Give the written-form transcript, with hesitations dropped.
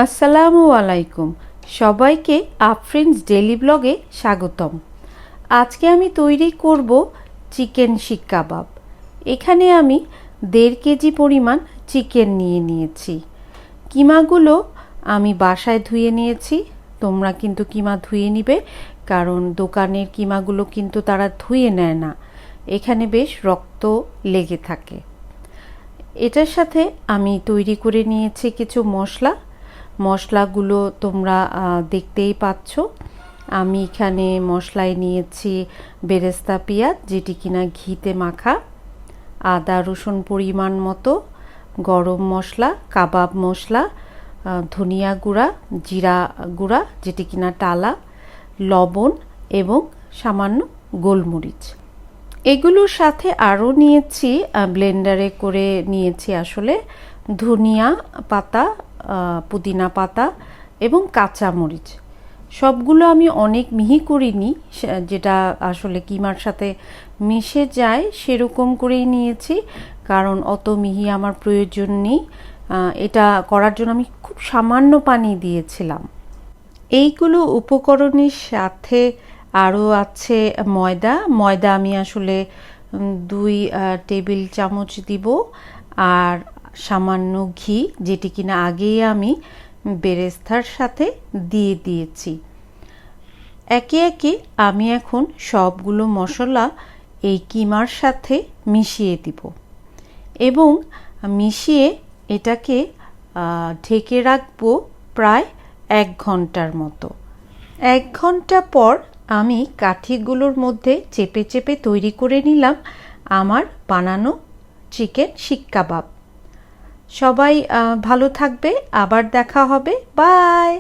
আসসালামু আলাইকুম সবাইকে আফরিনস ডেইলি ব্লগে স্বাগতম। আজকে আমি তৈরি করব চিকেন শিক কাবাব। এখানে আমি 1.5 কেজি পরিমাণ চিকেন নিয়েছি। কিমাগুলো আমি বাসায় ধুয়ে নিয়েছি। তোমরা কিন্তু কিমা ধুয়ে নিবে, কারণ দোকানের কিমাগুলো কিন্তু তারা ধুয়ে নেয় না, এখানে বেশ রক্ত লেগে থাকে। এটার সাথে আমি তৈরি করে নিয়েছি কিছু মশলাগুলো তোমরা দেখতেই পাচ্ছ। আমি এখানে মশলায় নিয়েছি বেরেস্তা পেঁয়াজ, যেটি কিনা ঘিতে মাখা, আদা রসুন পরিমাণ মতো, গরম মশলা, কাবাব মশলা, ধনিয়া গুঁড়া, জিরা গুঁড়া যেটি কিনা টালা, লবণ এবং সামান্য গোলমরিচ। এগুলোর সাথে আরও নিয়েছি, ব্লেন্ডারে করে নিয়েছি আসলে ধনিয়া পাতা, পুদিনা পাতা এবং কাঁচামরিচ। সবগুলো আমি অনেক মিহি করিনি, যেটা আসলে কিমার সাথে মিশে যায় সেরকম করেই নিয়েছি, কারণ অত মিহি আমার প্রয়োজন নেই। এটা করার জন্য আমি খুব সামান্য পানি দিয়েছিলাম। এইগুলো উপকরণের সাথে আরও আছে ময়দা আমি আসলে 2 টেবিল চামচ দিব, আর সামান্য ঘি, যেটি কিনা আগেই আমি বেরেস্তার সাথে দিয়ে দিয়েছি। একে একে আমি এখন সবগুলো মশলা এই কিমার সাথে মিশিয়ে দিব এবং মিশিয়ে এটাকে ঢেকে রাখবো প্রায় 1 ঘন্টার মতো। 1 ঘন্টা পর আমি কাঠিগুলোর মধ্যে চেপে চেপে তৈরি করে নিলাম আমার বানানো চিকেন শিক কাবাব। সবাই ভালো থাকবে, আবার দেখা হবে, বাই।